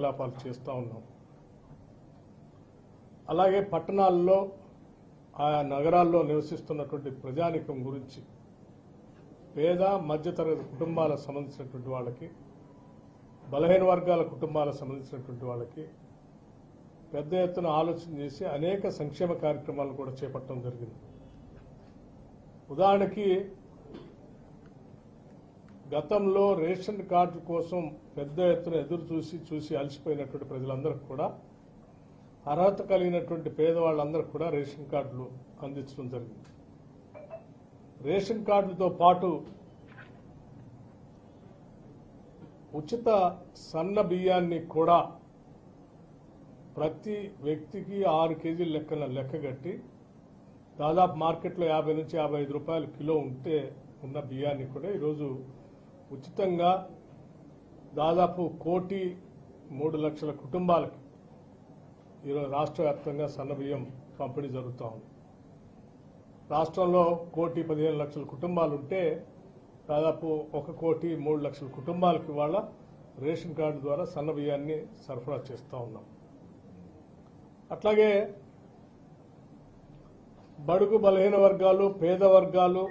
కార్యకలాపాలు చేస్తూ ఉన్నాం. అలాగే పట్టణాల్లో ఆయా నగరాల్లో నివసిస్తున్నటువంటి ప్రజానికం గురించి పేద మధ్యతరగతి కుటుంబాలకు సంబంధించినటువంటి వాళ్ళకి, బలహీన వర్గాల కుటుంబాలకు సంబంధించినటువంటి వాళ్ళకి పెద్ద ఎత్తున ఆలోచన చేసి అనేక సంక్షేమ కార్యక్రమాలను కూడా చేపట్టడం జరిగింది. ఉదాహరణకి గతంలో రేషన్ కార్డు కోసం పెద్ద ఎత్తున ఎదురు చూసి అలసిపోయినటువంటి ప్రజలందరికీ కూడా అర్హత కలిగినటువంటి పేదవాళ్ళందరికీ కూడా రేషన్ కార్డులు అందించడం జరిగింది. రేషన్ కార్డులతో పాటు ఉచిత సన్న బియ్యాన్ని కూడా ప్రతి వ్యక్తికి 6 కేజీల లెక్కగట్టి దాదాపు మార్కెట్లో 50 నుంచి 55 రూపాయలు కిలో ఉంటే ఉన్న బియ్యాన్ని కూడా ఈరోజు ఉచితంగా దాదాపు 1,03,00,000 కుటుంబాలకి ఈరోజు రాష్ట్ర వ్యాప్తంగా సన్న బియ్యం పంపిణీ జరుగుతూ ఉంది. రాష్ట్రంలో 1,15,00,000 కుటుంబాలు ఉంటే దాదాపు 1,03,00,000 కుటుంబాలకు ఇవాళ రేషన్ కార్డు ద్వారా సన్న బియ్యాన్ని సరఫరా చేస్తూ ఉన్నాం. అట్లాగే బడుగు బలహీన వర్గాలు, పేద వర్గాలు,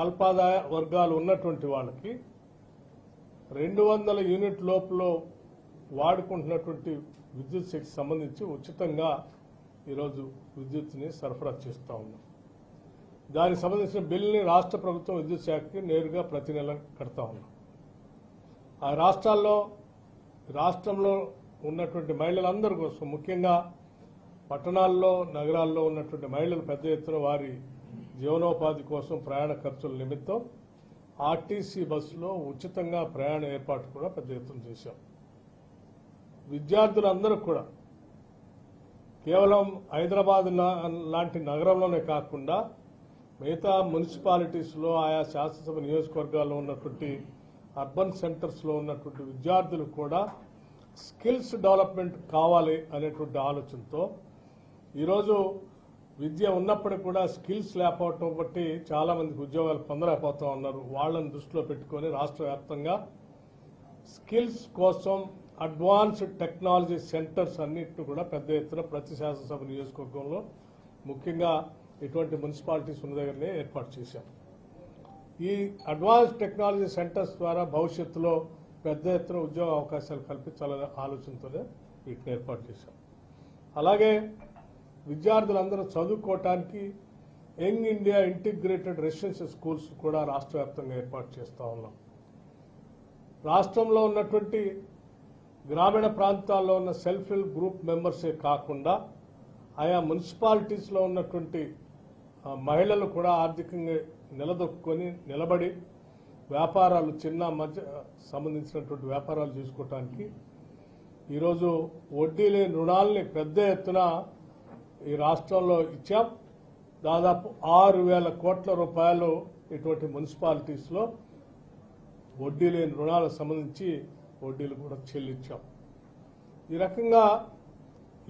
అల్పాదాయ వర్గాలు ఉన్నటువంటి వాళ్ళకి 200 యూనిట్ లోపల వాడుకుంటున్నటువంటి విద్యుత్ శక్తి సంబంధించి ఉచితంగా ఈరోజు విద్యుత్ని సరఫరా చేస్తూ ఉన్నాం. దానికి సంబంధించిన బిల్లుని రాష్ట్ర ప్రభుత్వం విద్యుత్ శాఖకి నేరుగా ప్రతి నెల కడతా ఉన్నాం. ఆ రాష్ట్రంలో ఉన్నటువంటి మహిళలందరి కోసం, ముఖ్యంగా పట్టణాల్లో నగరాల్లో ఉన్నటువంటి మహిళలు పెద్ద ఎత్తున వారి జీవనోపాధి కోసం ప్రయాణ ఖర్చుల నిమిత్తం ఆర్టీసీ బస్సులో ఉచితంగా ప్రయాణ ఏర్పాటు కూడా పెద్ద ఎత్తున చేశాం. విద్యార్థులందరూ కూడా కేవలం హైదరాబాద్ లాంటి నగరంలోనే కాకుండా మిగతా మున్సిపాలిటీస్లో, ఆయా శాసనసభ నియోజకవర్గాల్లో ఉన్నటువంటి అర్బన్ సెంటర్స్లో ఉన్నటువంటి విద్యార్థులు కూడా స్కిల్స్ డెవలప్మెంట్ కావాలి అనేటువంటి ఆలోచనతో ఈరోజు విద్య ఉన్నప్పటికీ కూడా స్కిల్స్ లేకపోవటం బట్టి చాలా మందికి ఉద్యోగాలు పొందలేకపోతా ఉన్నారు. వాళ్ళని దృష్టిలో పెట్టుకొని రాష్ట్ర వ్యాప్తంగా స్కిల్స్ కోసం అడ్వాన్స్డ్ టెక్నాలజీ సెంటర్స్ అన్నింటినీ కూడా పెద్ద ఎత్తున ప్రతి శాసనసభ నియోజకవర్గంలో, ముఖ్యంగా ఇటువంటి మున్సిపాలిటీస్ ఉన్న దగ్గరనే ఏర్పాటు చేశాం. ఈ అడ్వాన్స్డ్ టెక్నాలజీ సెంటర్స్ ద్వారా భవిష్యత్తులో పెద్ద ఎత్తున ఉద్యోగ అవకాశాలు కల్పించాలనే ఆలోచనతోనే వీటిని ఏర్పాటు చేశాం. అలాగే విద్యార్థులందరూ చదువుకోవటానికి young India integrated residential schools కూడా రాష్ట్ర వ్యాప్తంగా ఏర్పాటు చేస్తూ ఉన్నాం. రాష్ట్రంలో ఉన్నటువంటి గ్రామీణ ప్రాంతాల్లో ఉన్న సెల్ఫ్ హెల్ప్ గ్రూప్ మెంబర్సే కాకుండా ఆయా మున్సిపాలిటీస్లో ఉన్నటువంటి మహిళలు కూడా ఆర్థికంగా నిలబడి వ్యాపారాలు, చిన్న మధ్య సంబంధించినటువంటి వ్యాపారాలు చేసుకోవటానికి ఈరోజు వడ్డీ లేని రుణాలని పెద్ద ఎత్తున ఈ రాష్ట్రంలో ఇచ్చాం. దాదాపు 6,000 కోట్ల రూపాయలు ఇటువంటి మున్సిపాలిటీస్లో వడ్డీ లేని రుణాలకు సంబంధించి వడ్డీలు కూడా చెల్లించాం. ఈ రకంగా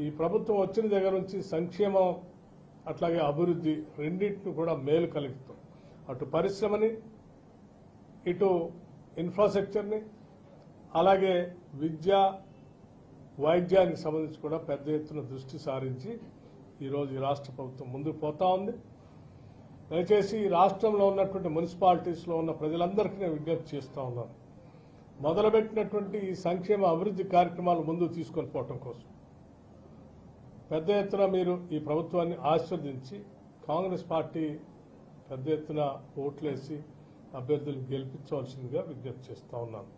ఈ ప్రభుత్వం వచ్చిన దగ్గర నుంచి సంక్షేమం అట్లాగే అభివృద్ధి రెండింటిని కూడా మేలు కలుగుతాం. అటు పరిశ్రమని, ఇటు ఇన్ఫ్రాస్ట్రక్చర్ని, అలాగే విద్య, వైద్యానికి సంబంధించి కూడా పెద్ద ఎత్తున దృష్టి సారించి ఈరోజు ఈ రాష్ట్ర ప్రభుత్వం ముందుకు పోతా ఉంది. దయచేసి ఈ రాష్ట్రంలో ఉన్నటువంటి మున్సిపాలిటీస్లో ఉన్న ప్రజలందరికీ నేను విజ్ఞప్తి చేస్తూ ఉన్నాను. మొదలుపెట్టినటువంటి ఈ సంక్షేమ అభివృద్ధి కార్యక్రమాలు ముందుకు తీసుకొని పోవటం కోసం పెద్ద ఎత్తున మీరు ఈ ప్రభుత్వాన్ని ఆశీర్వదించి కాంగ్రెస్ పార్టీ పెద్ద ఎత్తున ఓట్లేసి అభ్యర్థులను గెలిపించవలసిందిగా విజ్ఞప్తి చేస్తూ ఉన్నాను.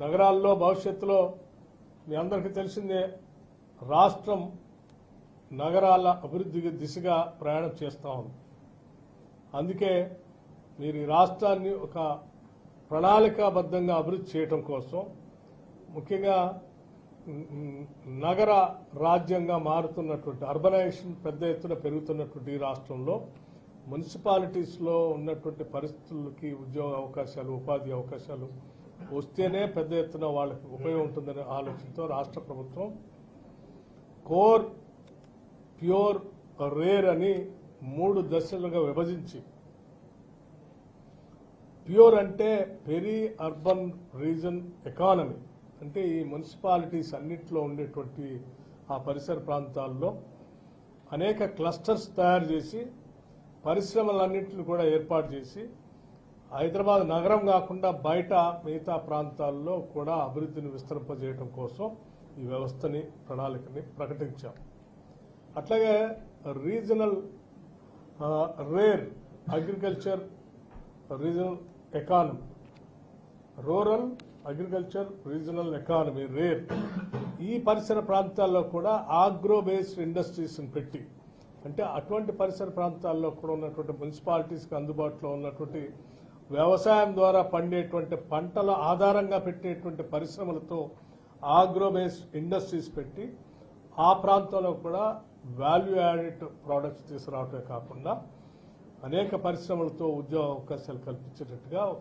నగరాల్లో భవిష్యత్తులో మీ అందరికీ తెలిసిందే, రాష్ట్రం నగరాల అభివృద్ధి దిశగా ప్రయాణం చేస్తూ ఉంది. అందుకే మీరు ఈ రాష్ట్రాన్ని ఒక ప్రణాళికాబద్ధంగా అభివృద్ధి చేయడం కోసం, ముఖ్యంగా నగర రాజ్యంగా మారుతున్నటువంటి అర్బనైజేషన్ పెద్ద ఎత్తున పెరుగుతున్నటువంటి ఈ రాష్ట్రంలో మున్సిపాలిటీస్లో ఉన్నటువంటి పరిస్థితులకి ఉద్యోగ అవకాశాలు, ఉపాధి అవకాశాలు వస్తేనే పెద్ద ఎత్తున వాళ్ళకి ఉపయోగం ఉంటుందనే ఆలోచనతో రాష్ట్ర ప్రభుత్వం కోర్, ప్యూర్, రేర్ అని 3 దశలుగా విభజించి, ప్యూర్ అంటే పెరీ అర్బన్ రీజన్ ఎకానమీ అంటే ఈ మున్సిపాలిటీస్ అన్నింటిలో ఉండేటువంటి ఆ పరిసర ప్రాంతాల్లో అనేక క్లస్టర్స్ తయారు చేసి పరిశ్రమలన్నింటిని కూడా ఏర్పాటు చేసి హైదరాబాద్ నగరం కాకుండా బయట మిగతా ప్రాంతాల్లో కూడా అభివృద్ధిని విస్తరింపజేయడం కోసం ఈ వ్యవస్థని ప్రణాళికని ప్రకటించాం. అట్లాగే regional rare agriculture regional economy, rural agriculture regional economy rare, ఈ పరిసర ప్రాంతాల్లో కూడా ఆగ్రో బేస్డ్ ఇండస్ట్రీస్ని పెట్టి, అంటే అటువంటి పరిసర ప్రాంతాల్లో కూడా ఉన్నటువంటి మున్సిపాలిటీస్కి అందుబాటులో ఉన్నటువంటి వ్యవసాయం ద్వారా పండేటువంటి పంటల ఆధారంగా పెట్టేటువంటి పరిశ్రమలతో ఆగ్రో బేస్డ్ ఇండస్ట్రీస్ పెట్టి ఆ ప్రాంతంలో కూడా వాల్యూ యాడెడ్ ప్రోడక్ట్స్ తీసుకురావటమే కాకుండా అనేక పరిశ్రమలతో ఉద్యోగ అవకాశాలు కల్పించేటట్టుగా ఒక